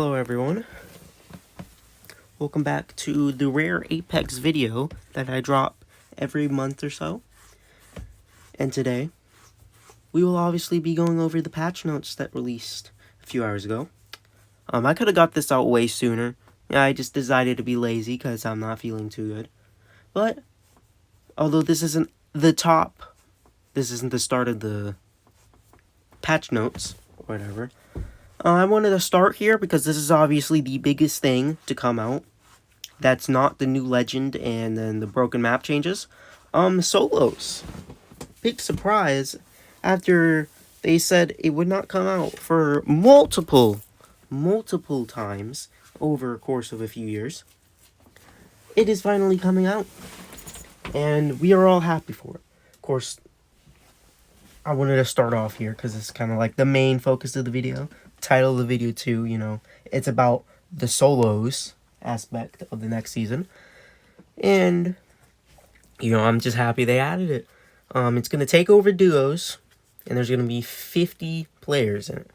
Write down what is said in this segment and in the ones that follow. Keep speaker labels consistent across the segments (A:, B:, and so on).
A: Hello everyone, welcome back to the rare Apex video that I drop every month or so. And today, we will obviously be going over the patch notes that released a few hours ago. I could have got this out way sooner. I just decided to be lazy because I'm not feeling too good. But, although this isn't the start of the patch notes, or whatever. I wanted to start here because this is obviously the biggest thing to come out. That's not the new legend and then the broken map changes. Solos. Big surprise after they said it would not come out for multiple times over a course of a few years. It is finally coming out. And we are all happy for it. Of course, I wanted to start off here because it's kind of like the main focus of the video. Title of the video too, it's about the solos aspect of the next season. And, I'm just happy they added it. It's going to take over duos, and there's going to be 50 players in it.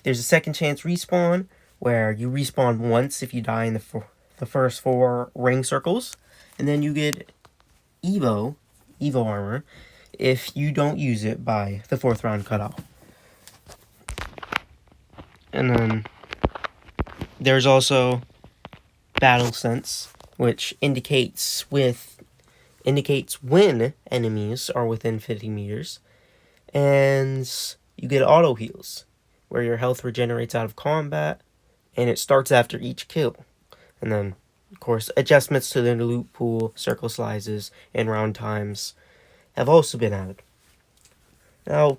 A: There's a second chance respawn, where you respawn once if you die in the first 4 ring circles. And then you get Evo armor, if you don't use it by the 4th round cutoff. And then there's also battle sense, which indicates when enemies are within 50 meters. And you get auto heals, where your health regenerates out of combat, and it starts after each kill. And then, of course, adjustments to the loot pool, circle slices, and round times have also been added. Now,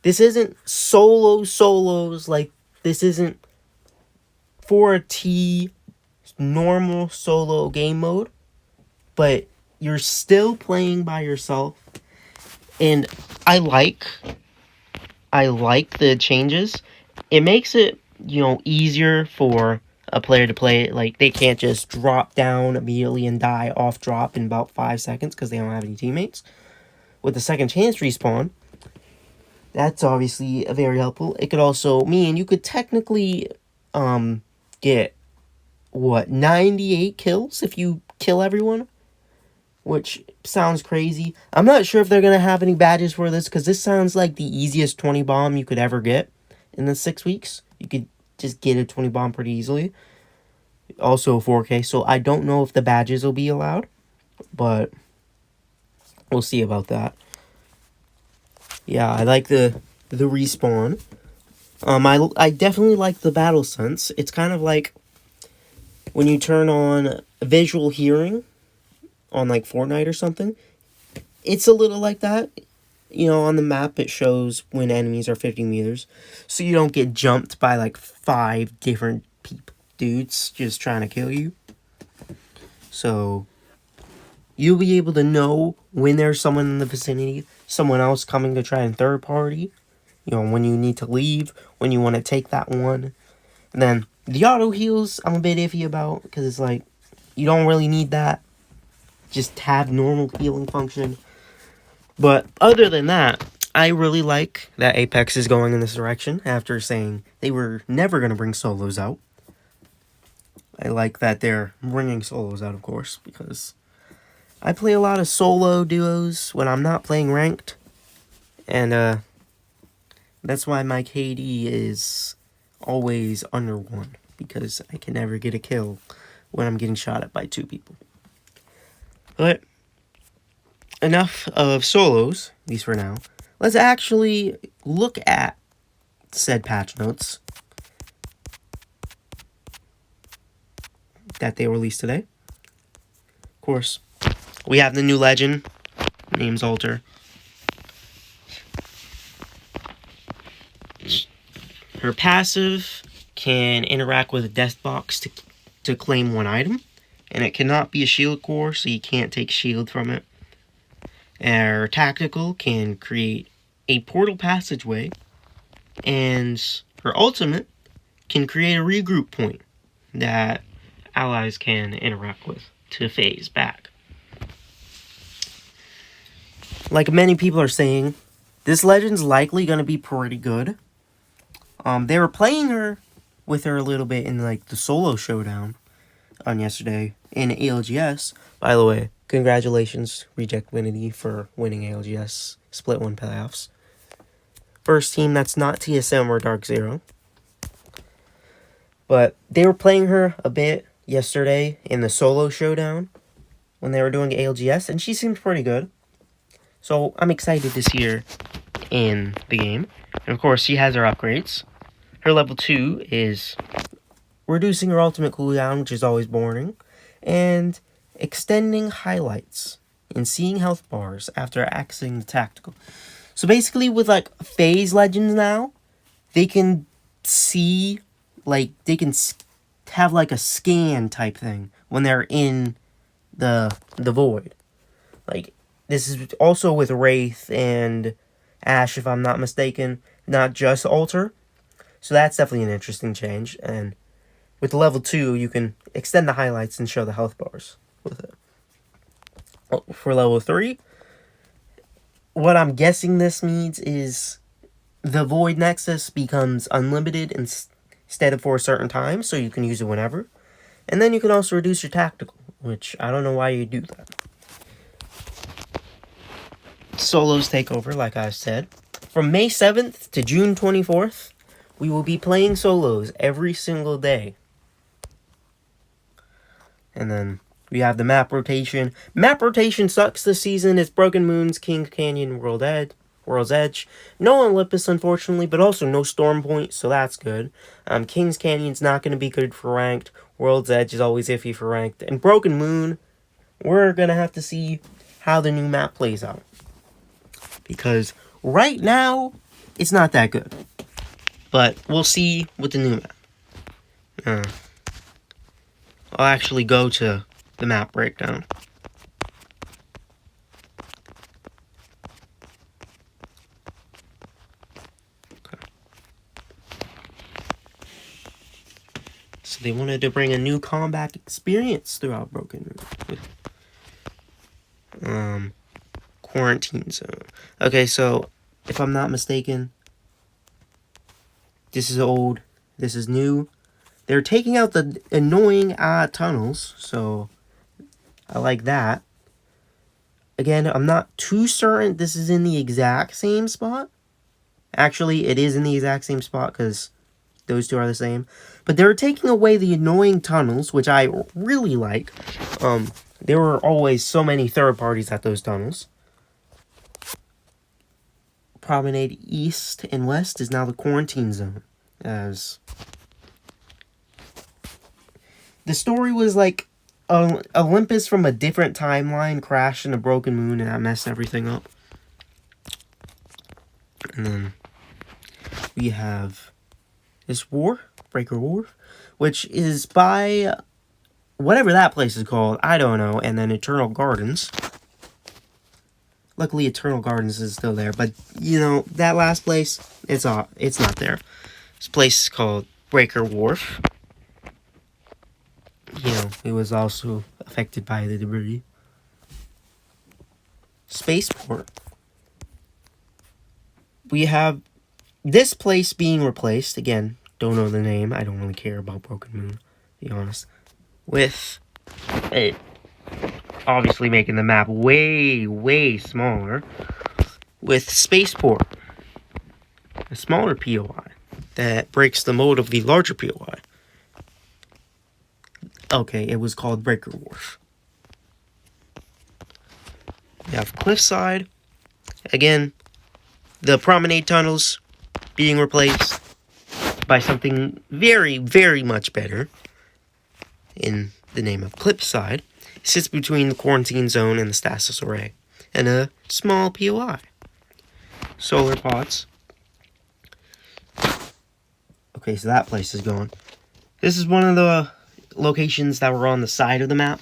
A: this isn't solos, like, this isn't 4T normal solo game mode, but you're still playing by yourself, and I like the changes. It makes it, easier for a player to play it. Like, they can't just drop down immediately and die off drop in about 5 seconds because they don't have any teammates. With the second chance respawn, that's obviously very helpful. It could also mean you could technically get 98 kills if you kill everyone, which sounds crazy. I'm not sure if they're gonna have any badges for this, because this sounds like the easiest 20 bomb you could ever get in the 6 weeks. You could just get a 20 bomb pretty easily. Also 4K, so I don't know if the badges will be allowed, but we'll see about that. Yeah, I like the respawn. I definitely like the battle sense. It's kind of like when you turn on visual hearing on like Fortnite or something. It's a little like that. On the map it shows when enemies are 50 meters. So you don't get jumped by like 5 different dudes just trying to kill you. So you'll be able to know when there's someone in the vicinity, someone else coming to try and third party. When you need to leave, when you want to take that one. And then the auto heals, I'm a bit iffy about, because it's like, you don't really need that. Just have normal healing function. But other than that, I really like that Apex is going in this direction after saying they were never going to bring solos out. I like that they're bringing solos out, of course, because I play a lot of solo duos when I'm not playing ranked. And, that's why my KD is always under 1, because I can never get a kill when I'm getting shot at by 2 people. But enough of solos, at least for now. Let's actually look at said patch notes that they released today. Of course, we have the new legend, name's Alter. Her passive can interact with a death box to claim 1 item. And it cannot be a shield core, so you can't take shield from it. Her tactical can create a portal passageway. And her ultimate can create a regroup point that allies can interact with to phase back. Like many people are saying, this legend's likely going to be pretty good. They were playing her with her a little bit in like the solo showdown on yesterday in ALGS. By the way, congratulations, Reject Winity, for winning ALGS Split 1 playoffs. First team that's not TSM or Dark Zero. But they were playing her a bit yesterday in the solo showdown when they were doing ALGS, and she seemed pretty good. So I'm excited to see her in the game. And of course, she has her upgrades. Her level 2 is reducing her ultimate cooldown, which is always boring, and extending highlights and seeing health bars after accessing the tactical. So basically, with like phase legends now, they can see, like, they can have like a scan type thing when they're in the void. Like, this is also with Wraith and Ashe, if I'm not mistaken, not just Alter. So that's definitely an interesting change. And with level 2, you can extend the highlights and show the health bars with it. For level 3, what I'm guessing this means is the Void Nexus becomes unlimited instead of for a certain time, so you can use it whenever. And then you can also reduce your tactical, which I don't know why you do that. Solos take over, like I said. From May 7th to June 24th, we will be playing solos every single day. And then we have the map rotation. Map rotation sucks this season. It's Broken Moons, Kings Canyon, World's Edge. No Olympus, unfortunately, but also no Storm Point, so that's good. Kings Canyon's not going to be good for ranked. World's Edge is always iffy for ranked. And Broken Moon, we're going to have to see how the new map plays out. Because right now, it's not that good. But we'll see with the new map. I'll actually go to the map breakdown. Okay. So they wanted to bring a new combat experience throughout Broken Moon. Quarantine zone. Okay, so if I'm not mistaken, this is old, this is new. They're taking out the annoying tunnels, so I like that. Again, I'm not too certain this is in the exact same spot. Actually, it is in the exact same spot because those two are the same. But they're taking away the annoying tunnels, which I really like. There were always so many third parties at those tunnels. Promenade East and West is now the quarantine zone. As the story was like Olympus from a different timeline crashed in a Broken Moon, and that messed everything up. And then we have this Breaker Wharf, which is by whatever that place is called, I don't know, and then Eternal Gardens. Luckily, Eternal Gardens is still there, but, you know, that last place, it's not there. This place is called Breaker Wharf. You know, it was also affected by the debris. Spaceport. We have this place being replaced, again, don't know the name, I don't really care about Broken Moon, to be honest, with it obviously making the map way, way smaller, with Spaceport, a smaller POI that breaks the mold of the larger POI. Okay, it was called Breaker Wharf. We have Cliffside. Again, the promenade tunnels being replaced by something very, very much better in the name of Cliffside. It sits between the quarantine zone and the stasis array, and a small POI. Solar pods. Okay, so that place is gone. This is one of the locations that were on the side of the map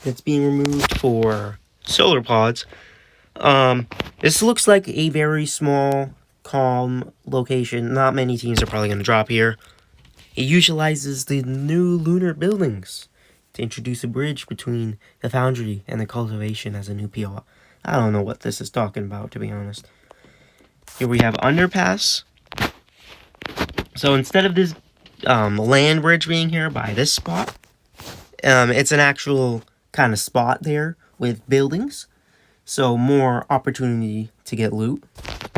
A: that's being removed for solar pods. This looks like a very small, calm location. Not many teams are probably going to drop here. It utilizes the new lunar buildings to introduce a bridge between the foundry and the cultivation as a new POI. I don't know what this is talking about, to be honest. Here we have underpass. So instead of this land bridge being here by this spot. It's an actual kind of spot there with buildings, so more opportunity to get loot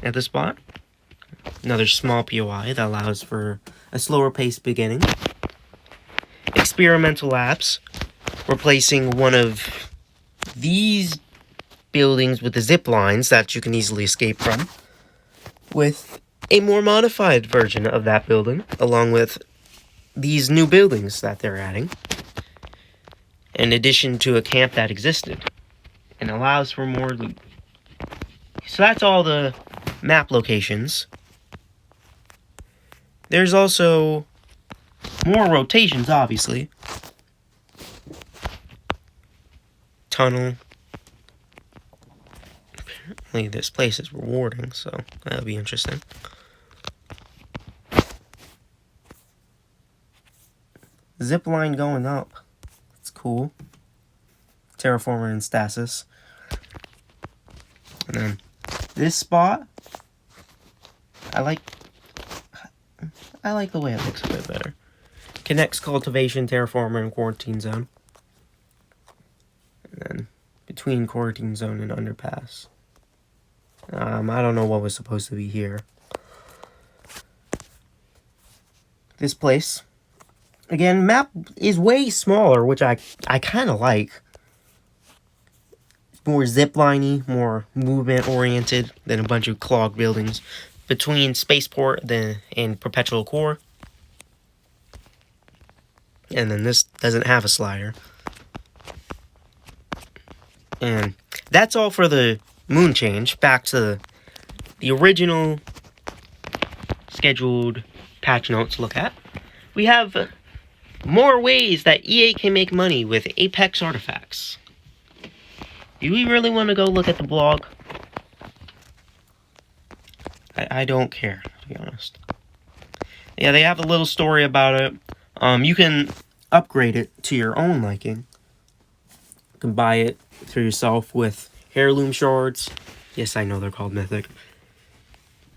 A: at the spot. Another small POI that allows for a slower paced beginning. Experimental labs, replacing one of these buildings with the zip lines that you can easily escape from with a more modified version of that building, along with these new buildings that they're adding, in addition to a camp that existed, and allows for more loot. So that's all the map locations. There's also more rotations, obviously. Tunnel. Apparently this place is rewarding, so that'll be interesting. Zip line going up. It's cool. Terraformer and stasis. And then this spot, I like the way it looks a bit better. Connects cultivation, terraformer, and quarantine zone. And then between quarantine zone and underpass. I don't know what was supposed to be here. This place. Again, map is way smaller, which I kind of like. More zipliney, more movement-oriented than a bunch of clogged buildings. Between Spaceport and Perpetual Core. And then this doesn't have a slider. And that's all for the moon change. Back to the original scheduled patch notes to look at. We have more ways that EA can make money with Apex artifacts. Do we really want to go look at the blog? I don't care, to be honest. Yeah, they have a little story about it. You can upgrade it to your own liking. You can buy it for yourself with heirloom shards. Yes, I know they're called mythic.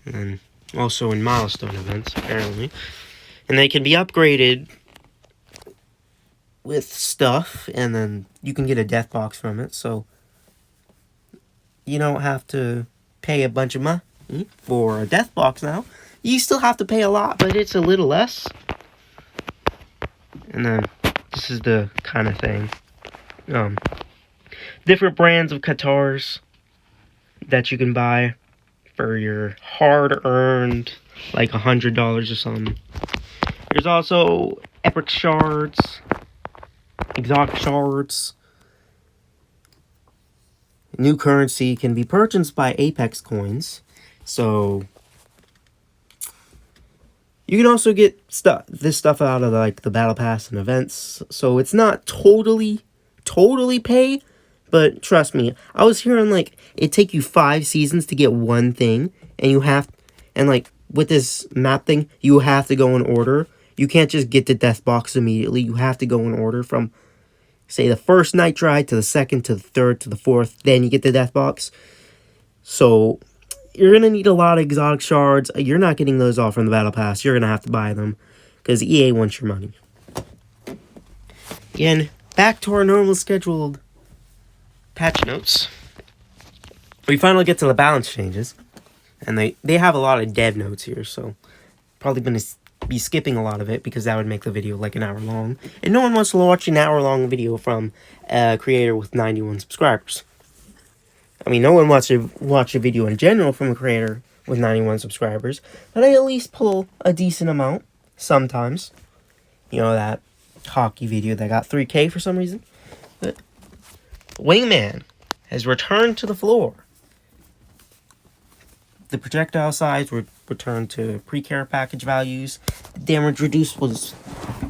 A: And also in milestone events, apparently. And they can be upgraded with stuff, and then you can get a death box from it, so you don't have to pay a bunch of money for a death box now. You still have to pay a lot, but it's a little less. And then this is the kind of thing. Different brands of Qatars that you can buy for your hard-earned, like $100 or something. There's also epic shards, exotic shards. New currency can be purchased by Apex coins, so you can also get this stuff out of like the battle pass and events. So it's not totally pay, but trust me, I was hearing like it take you 5 seasons to get one thing, and like with this map thing, you have to go in order. You can't just get the death box immediately. You have to go in order from, say, the first night ride to the second to the third to the fourth. Then you get the death box. So you're going to need a lot of exotic shards. You're not getting those all from the battle pass. You're going to have to buy them because EA wants your money. Again, back to our normal scheduled patch notes. We finally get to the balance changes. And they have a lot of dev notes here, so probably going to be skipping a lot of it because that would make the video like an hour long. And no one wants to watch an hour-long video from a creator with 91 subscribers. I mean, no one wants to watch a video in general from a creator with 91 subscribers, but I at least pull a decent amount sometimes. You know, that hockey video that got 3K for some reason. But Wingman has returned to the floor. The projectile size would return to pre-care package values. The damage reduced was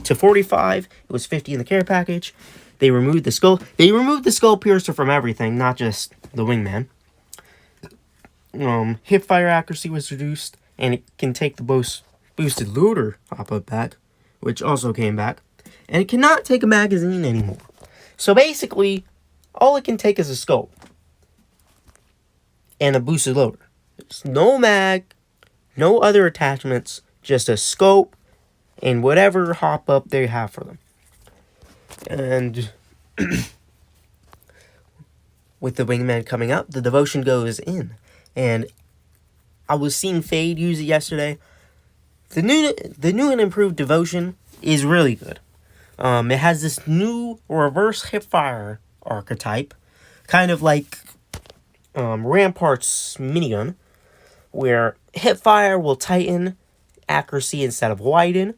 A: to 45. It was 50 in the care package. They removed the skull. They removed the skull piercer from everything, not just the Wingman. Hip fire accuracy was reduced, and it can take the boosted looter pop-up back, which also came back. And it cannot take a magazine anymore. So basically, all it can take is a scope and a boosted loader. There's no mag, no other attachments, just a scope in whatever hop up they have for them. And with the wingman coming up, the devotion goes in. And I was seeing Fade use it yesterday. The new and improved devotion is really good. It has this new reverse hipfire archetype, kind of like Rampart's minigun, where hipfire will tighten accuracy instead of widen.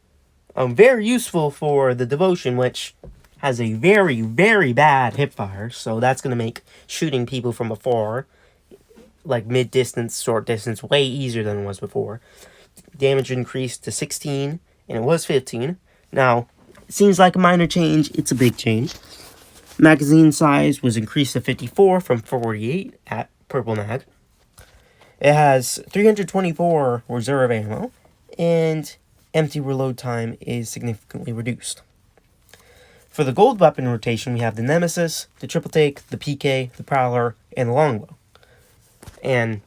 A: Very useful for the devotion, which has a very, very bad hipfire, so that's going to make shooting people from afar, like mid-distance, short distance, way easier than it was before. Damage increased to 16, and it was 15. Now, it seems like a minor change. It's a big change. Magazine size was increased to 54 from 48 at Purple Mag. It has 324 reserve ammo, and empty reload time is significantly reduced. For the gold weapon rotation, we have the Nemesis, the Triple Take, the PK, the Prowler, and the Longbow. And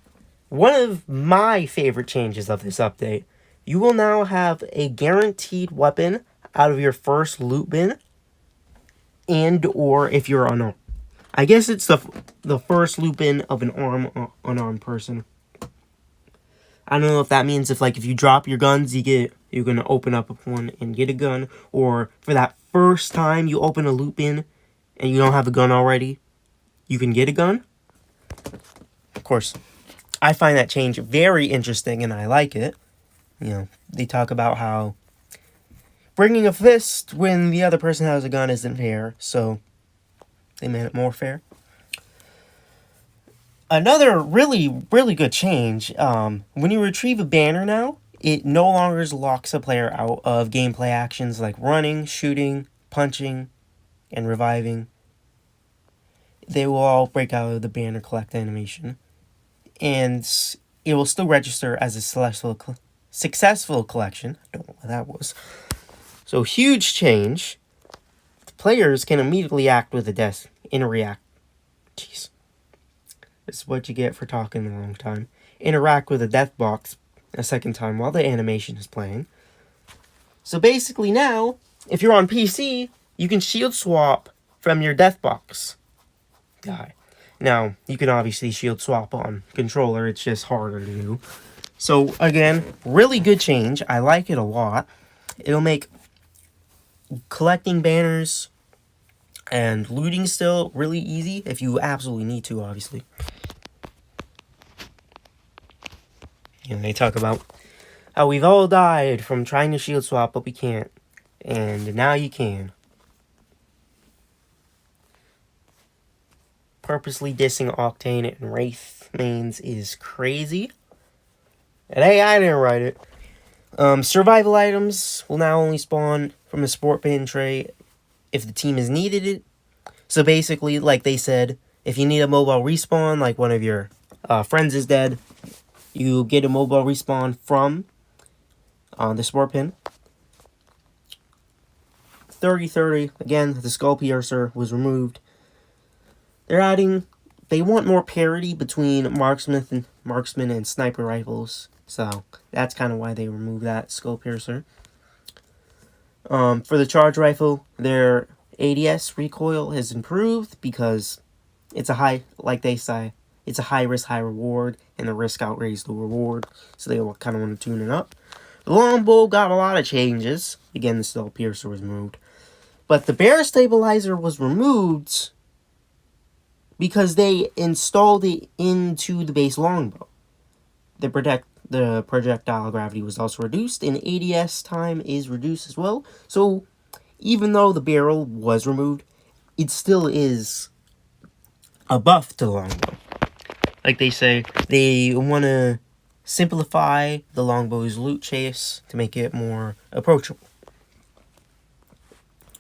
A: one of my favorite changes of this update, you will now have a guaranteed weapon out of your first loot bin, and or if you're unarmed. I guess it's the first loot bin of an unarmed person. I don't know if that means if you drop your guns, you're gonna open up one and get a gun, or for that first time you open a loot bin and you don't have a gun already, you can get a gun. Of course, I find that change very interesting and I like it. They talk about how bringing a fist when the other person has a gun isn't fair, so they made it more fair. Another really, really good change, when you retrieve a banner now, it no longer locks a player out of gameplay actions like running, shooting, punching, and reviving. They will all break out of the banner collect animation. And it will still register as a successful collection. I don't know what that was. So, huge change. The players can immediately act with a death in a react. Jeez. This is what you get for talking a long time. Interact with a death box a second time while the animation is playing. So basically now, if you're on PC, you can shield swap from your death box guy. Now, you can obviously shield swap on controller, it's just harder to do. So again, really good change. I like it a lot. It'll make collecting banners and looting still really easy if you absolutely need to, obviously. They talk about how we've all died from trying to shield swap, but we can't. And now you can. Purposely dissing Octane and Wraith mains is crazy. And hey, I didn't write it. Survival items will now only spawn from a sport bin tray if the team has needed it. So basically, like they said, if you need a mobile respawn, like one of your friends is dead, you get a mobile respawn from the sport pin. 30-30, again, the Skull Piercer was removed. They want more parity between marksman and sniper rifles. So that's kind of why they removed that Skull Piercer. For the charge rifle, their ADS recoil has improved because it's a high, like they say, it's a high risk, high reward, and the risk outweighs the reward. So they kind of want to tune it up. The longbow got a lot of changes. Again, the Skull Piercer was removed. But the barrel stabilizer was removed because they installed it into the base longbow. The projectile gravity was also reduced, and ADS time is reduced as well. So, even though the barrel was removed, it still is a buff to the longbow. Like they say, they want to simplify the longbow's loot chase to make it more approachable.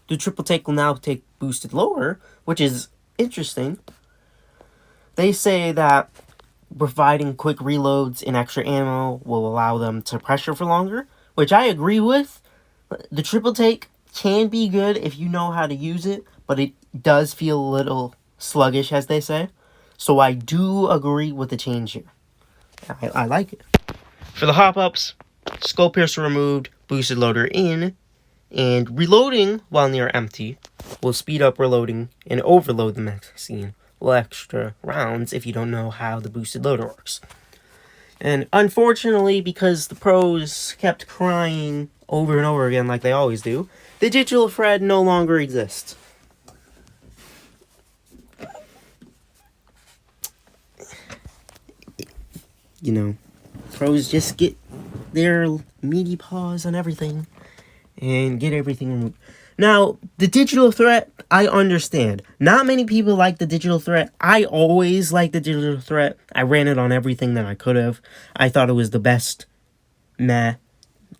A: The triple take will now take boosted lower, which is interesting. They say that providing quick reloads and extra ammo will allow them to pressure for longer, which I agree with. The triple take can be good if you know how to use it, but it does feel a little sluggish, as they say. So I do agree with the change here. I like it. For the hop-ups, Skull Piercer removed, boosted loader in, and reloading while near empty will speed up reloading and overload the magazine with extra rounds if you don't know how the boosted loader works. And unfortunately, because the pros kept crying over and over again like they always do, the digital thread no longer exists. You know, pros just get their meaty paws on everything and get everything removed. Now, the digital threat, I understand. Not many people like the digital threat. I always like the digital threat. I ran it on everything that I could have. I thought it was the best I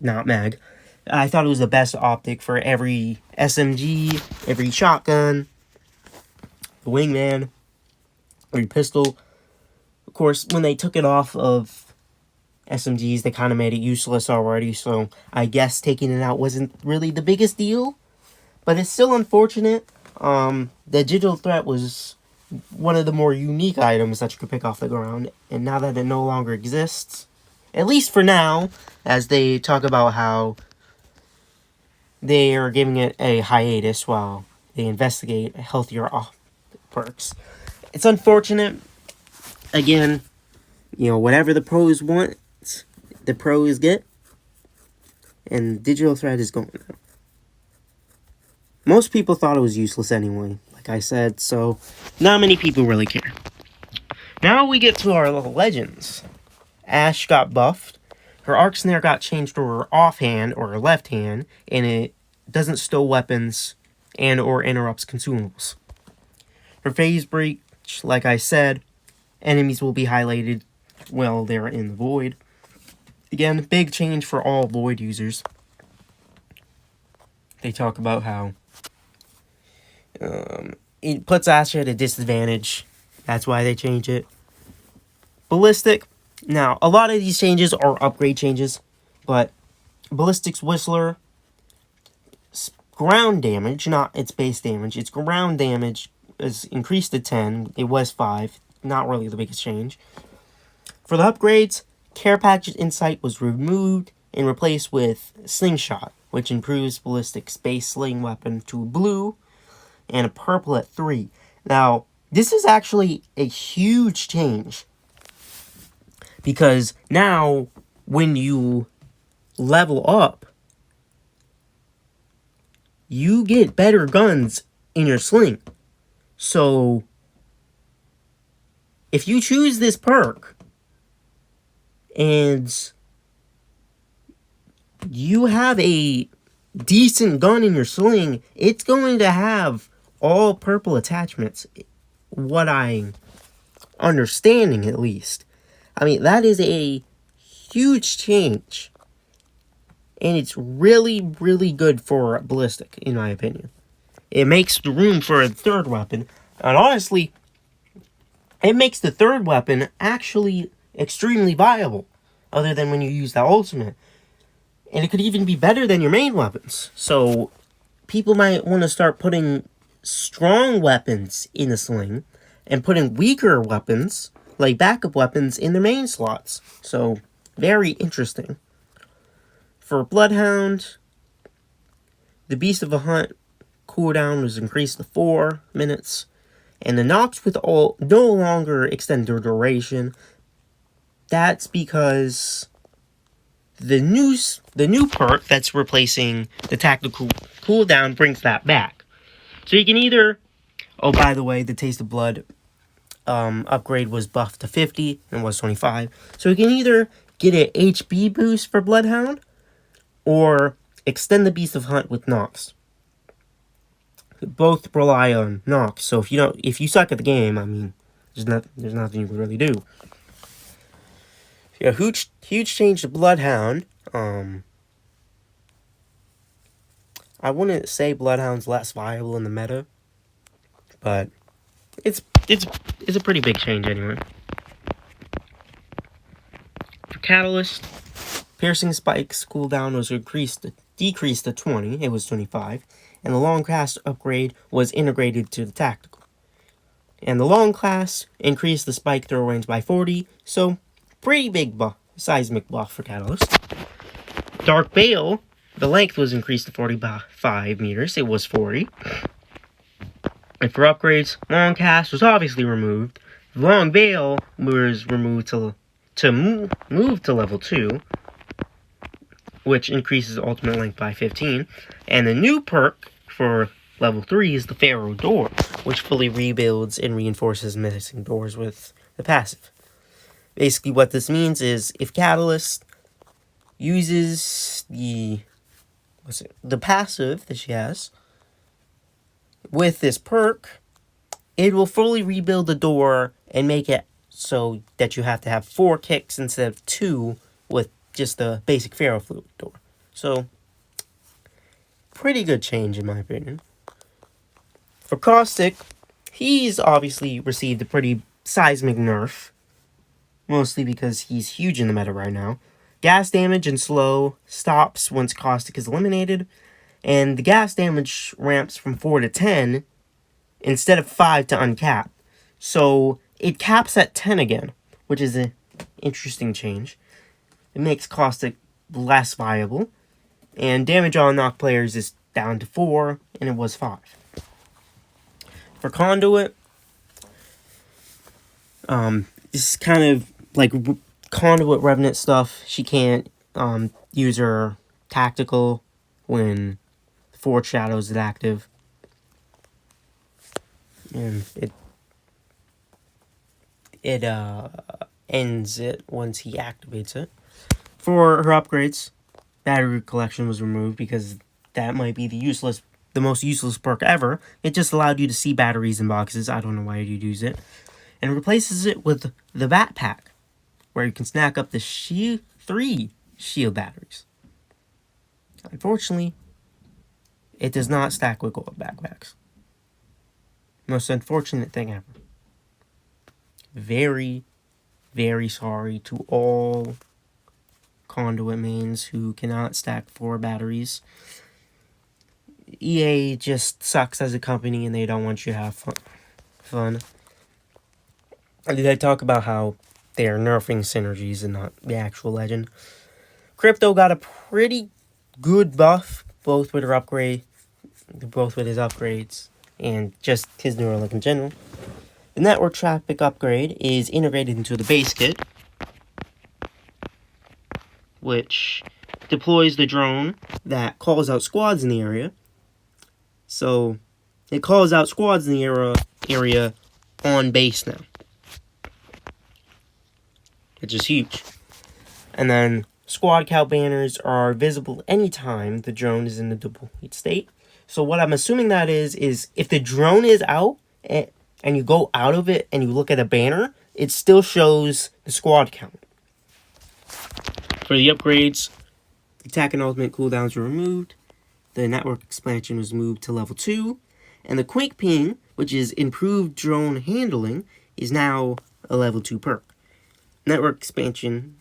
A: thought it was the best optic for every SMG, every shotgun, the wingman, every pistol. Of course, when they took it off of SMGs, they kind of made it useless already, so I guess taking it out wasn't really the biggest deal. But it's still unfortunate. The digital threat was one of the more unique items that you could pick off the ground. And now that it no longer exists, at least for now, as they talk about how they are giving it a hiatus while they investigate healthier perks. It's unfortunate. Again, whatever the pros want, the pros get. And digital threat is going now. Most people thought it was useless anyway, like I said, so not many people really care. Now we get to our little legends. Ash got buffed. Her arc snare got changed to her offhand or her left hand, and it doesn't stow weapons and or interrupts consumables. Her phase breach, like I said, enemies will be highlighted while they're in the void. Again, big change for all void users. They talk about how it puts Asher at a disadvantage. That's why they change it. Ballistic. Now, a lot of these changes are upgrade changes, but Ballistic's Whistler ground damage, not its base damage, its ground damage is increased to 10. It was 5. Not really the biggest change. For the upgrades, Care Package Insight was removed and replaced with Slingshot, which improves Ballistic's base sling weapon to blue and a purple at 3. Now, this is actually a huge change, because now when you level up, you get better guns in your sling. So, if you choose this perk and you have a decent gun in your sling, it's going to have all purple attachments. What I'm understanding, at least. I mean, that is a huge change. And it's really, really good for Ballistic, in my opinion. It makes the room for a third weapon. And honestly, it makes the third weapon actually extremely viable. Other than when you use that ultimate. And it could even be better than your main weapons. So, people might want to start putting strong weapons in the sling. And putting weaker weapons, like backup weapons, in their main slots. So, very interesting. For Bloodhound, the Beast of a Hunt cooldown was increased to 4 minutes. And the knocks with all no longer extend their duration. That's because the new perk that's replacing the tactical cooldown brings that back. So you can either... Oh, by the way, the Taste of Blood upgrade was buffed to 50 and was 25. So you can either get an HP boost for Bloodhound or extend the Beast of Hunt with knocks. Both rely on knocks. So if you suck at the game, I mean, there's nothing you can really do. Yeah, huge change to Bloodhound. I wouldn't say Bloodhound's less viable in the meta, but it's a pretty big change anyway. For Catalyst, Piercing Spike's cooldown was decreased to 20. It was 25, and the Long Class upgrade was integrated to the Tactical. And the Long Class increased the spike throw range by 40, so pretty big seismic buff for Catalyst. Dark Bale the length was increased to 45 meters. It was 40. And for upgrades, long cast was obviously removed. Long veil was removed to move to level 2, which increases ultimate length by 15. And the new perk for level 3 is the Pharaoh Door, which fully rebuilds and reinforces missing doors with the passive. Basically what this means is if Catalyst uses the passive that she has with this perk, it will fully rebuild the door and make it so that you have to have 4 kicks instead of 2 with just the basic Pharaoh Fluid door. So, pretty good change in my opinion. For Caustic, he's obviously received a pretty seismic nerf, mostly because he's huge in the meta right now. Gas damage and slow stops once Caustic is eliminated, and the gas damage ramps from 4 to 10 instead of 5 to uncapped. So it caps at 10 again, which is an interesting change. It makes Caustic less viable, and damage on knock players is down to 4, and it was 5. For Conduit, this is kind of like Conduit Revenant stuff. She can't use her tactical when Forge Shadows is active. And it ends it once he activates it. For her upgrades, Battery Collection was removed because that might be the most useless perk ever. It just allowed you to see batteries in boxes. I don't know why you'd use it. And replaces it with the Bat Pack, where you can snack up the 3 shield batteries. Unfortunately, it does not stack with gold backpacks. Most unfortunate thing ever. Very, very sorry to all Conduit mains who cannot stack 4 batteries. EA just sucks as a company and they don't want you to have fun. They talk about how they are nerfing synergies and not the actual legend. Crypto got a pretty good buff, both with his upgrades and just his Neuralink in general. The network traffic upgrade is integrated into the base kit, which deploys the drone that calls out squads in the area. So it calls out squads in the area on base now, which is huge. And then squad count banners are visible anytime the drone is in the deployed state. So what I'm assuming that is if the drone is out and you go out of it and you look at a banner, it still shows the squad count. For the upgrades, attack and ultimate cooldowns were removed. The network expansion was moved to level 2. And the Quake Ping, which is improved drone handling, is now a level 2 perk. Network expansion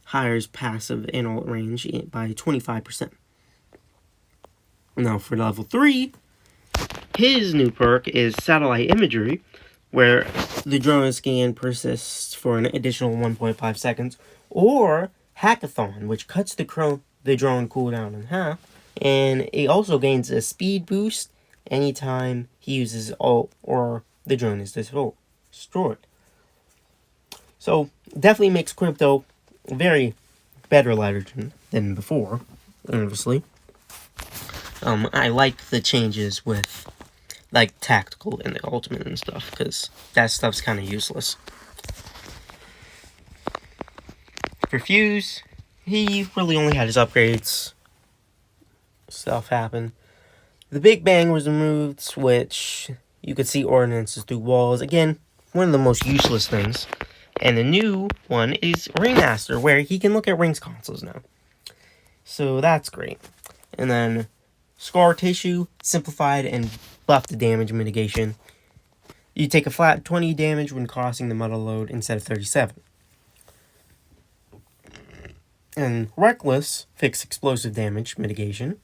A: higher passive and ult range by 25%. Now for level 3, his new perk is satellite imagery, where the drone scan persists for an additional 1.5 seconds, or hackathon, which cuts the drone cooldown in half, and it also gains a speed boost anytime he uses ult or the drone is destroyed. So definitely makes Crypto a very better legend than before, obviously. I like the changes with like tactical and the ultimate and stuff, because that stuff's kind of useless. For Fuse, he really only had his upgrades. Stuff happened. The Big Bang was removed, which you could see ordinances through walls. Again, one of the most useless things. And the new one is Ringmaster, where he can look at rings consoles now. So that's great. And then Scar Tissue, simplified and buffed the damage mitigation. You take a flat 20 damage when crossing the metal load instead of 37. And Reckless fixed explosive damage mitigation.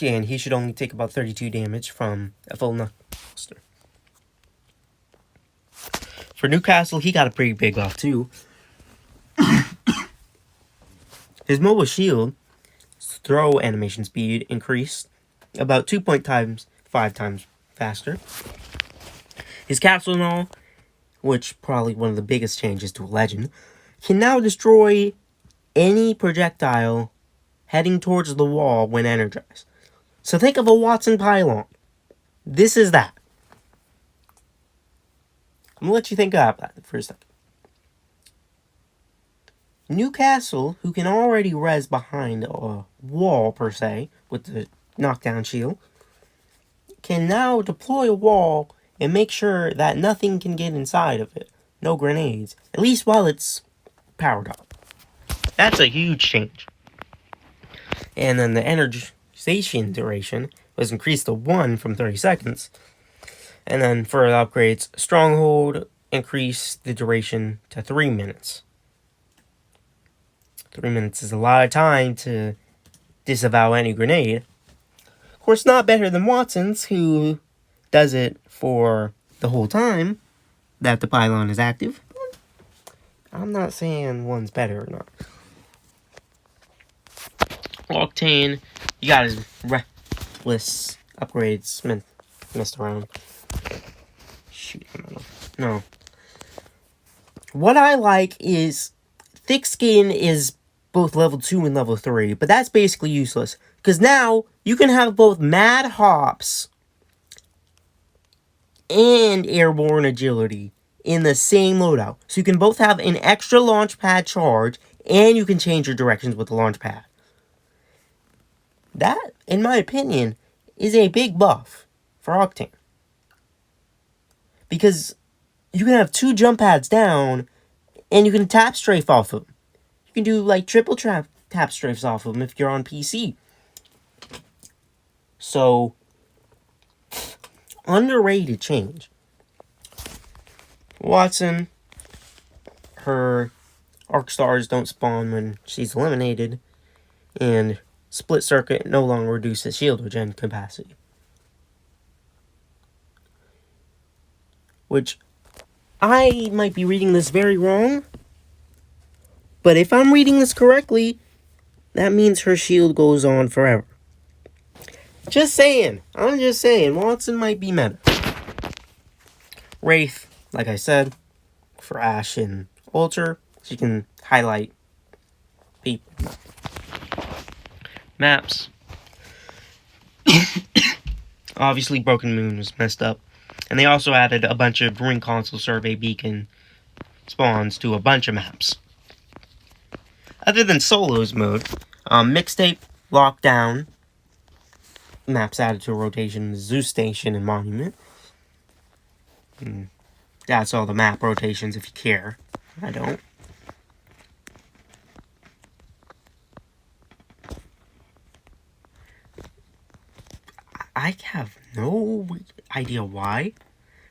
A: And he should only take about 32 damage from a full knucklebuster. For Newcastle, he got a pretty big buff too. His mobile shield throw animation speed increased about 2.5 times faster. His capsule and all, which probably one of the biggest changes to a legend, can now destroy any projectile heading towards the wall when energized. So think of a Watson pylon. This is that. I'm gonna let you think about that for a second. Newcastle, who can already res behind a wall per se with the knockdown shield, can now deploy a wall and make sure that nothing can get inside of it. No grenades, at least while it's powered up. That's a huge change. And then the energization duration was increased to 1 from 30 seconds. And then for the upgrades, Stronghold increased the duration to 3 minutes. 3 minutes is a lot of time to disavow any grenade. Of course, not better than Watson's, who does it for the whole time that the pylon is active. I'm not saying one's better or not. Octane, you got his reckless upgrades messed around. Shoot, no. What I like is Thick Skin is both level 2 and level 3, but that's basically useless. Because now, you can have both Mad Hops and Airborne Agility in the same loadout. So you can both have an extra launch pad charge, and you can change your directions with the launch pad. That, in my opinion, is a big buff for Octane. Because you can have 2 jump pads down, and you can tap strafe off of them. You can do like triple tap strafes off of them if you're on PC. So, underrated change. Watson, her arc stars don't spawn when she's eliminated, and Split Circuit no longer reduces shield regen capacity. Which, I might be reading this very wrong, but if I'm reading this correctly, that means her shield goes on forever. Just saying. I'm just saying. Watson might be meta. Wraith, like I said, for Ashe and Ultra, she can highlight people. Maps. Obviously, Broken Moon was messed up. And they also added a bunch of Ring Console Survey Beacon spawns to a bunch of maps. Other than Solos mode, Mixtape, Lockdown, maps added to a rotation, Zeus Station, and Monument. That's all the map rotations if you care. I don't. I have no idea why,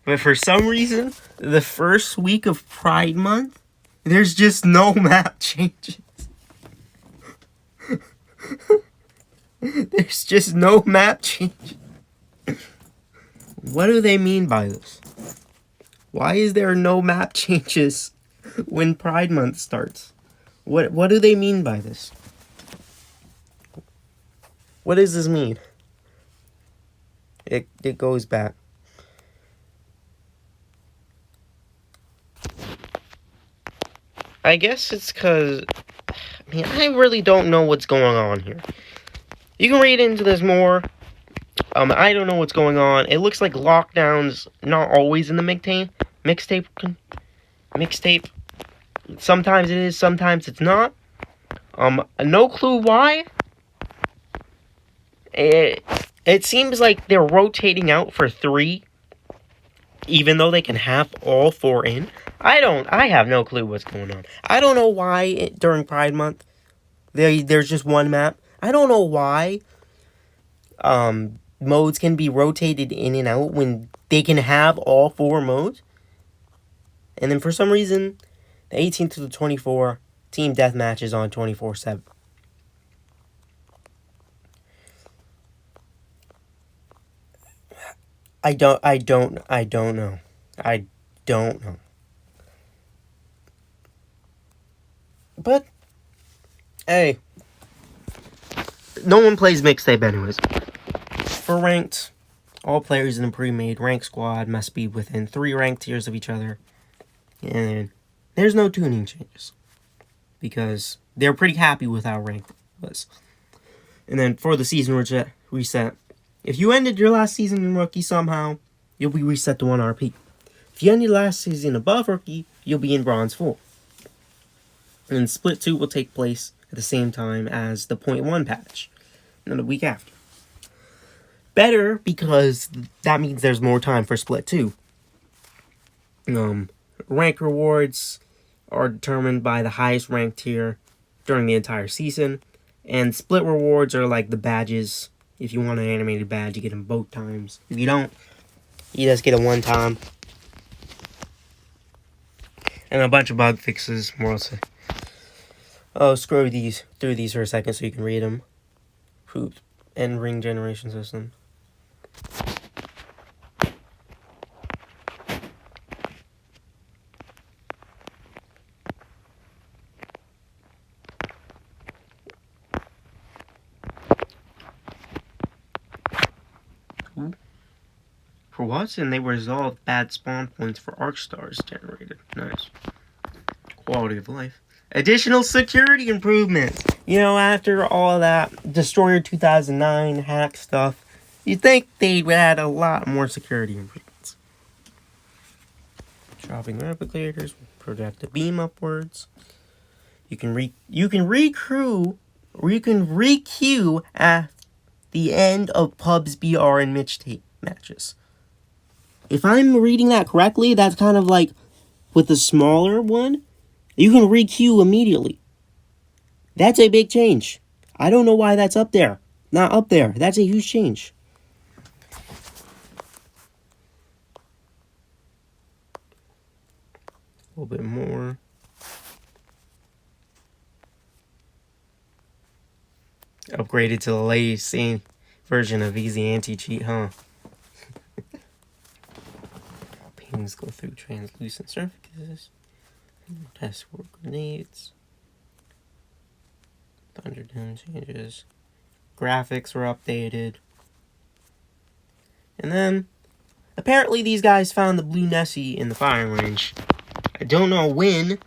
A: but for some reason, the first week of Pride Month, there's just no map changes. There's just no map change. What do they mean by this? Why is there no map changes when Pride Month starts? What do they mean by this? What does this mean? It goes back. I guess it's because, I really don't know what's going on here. You can read into this more. I don't know what's going on. It looks like Lockdown's not always in the mixtape. Sometimes it is, sometimes it's not. No clue why. It seems like they're rotating out for 3, even though they can have all 4 in. I have no clue what's going on. I don't know why during Pride Month there's just one map. I don't know why modes can be rotated in and out when they can have all 4 modes. And then for some reason, the 18th to the 24th team deathmatch is on 24/7. I don't know. I don't know. But, hey, no one plays mixtape anyways. For ranked, all players in a pre-made ranked squad must be within 3 ranked tiers of each other. And there's no tuning changes, because they're pretty happy with how ranked it was. And then for the season reset, if you ended your last season in Rookie somehow, you'll be reset to 1 RP. If you ended last season above Rookie, you'll be in Bronze 4. And Split 2 will take place at the same time as the .1 patch, and the week after. Better, because that means there's more time for Split 2. Rank rewards are determined by the highest ranked tier during the entire season, and split rewards are like the badges. If you want an animated badge, you get them both times. If you don't, you just get it one time. And a bunch of bug fixes, more else. Oh, scroll through these for a second so you can read them. Poop and ring generation system. For Watson, they resolved bad spawn points for arc stars generated. Nice. Quality of life. Additional security improvements. You know, after all of that Destroyer 2009 hack stuff, you'd think they'd add a lot more security improvements. Dropping replicators, project the beam upwards. You can requeue at the end of pubs, BR, and mixtape matches. If I'm reading that correctly, that's kind of like with the smaller one, you can requeue immediately. That's a big change. I don't know why that's up there. Not up there. That's a huge change. A little bit more. Upgraded to the latest version of Easy Anti-Cheat, huh? Pings go through translucent surfaces. Test for grenades. Thunderdome changes. Graphics were updated. And then, apparently these guys found the blue Nessie in the firing range. I don't know when,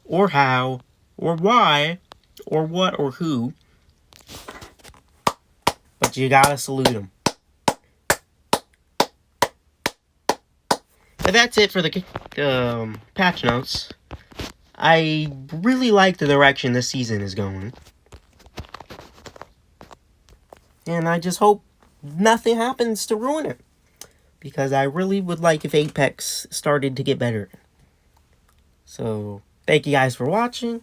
A: or how, or why, or what, or who. But you gotta salute them. But that's it for the patch notes. I really like the direction this season is going. And I just hope nothing happens to ruin it. Because I really would like if Apex started to get better. So, thank you guys for watching.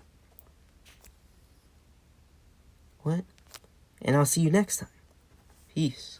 A: What? And I'll see you next time. Peace.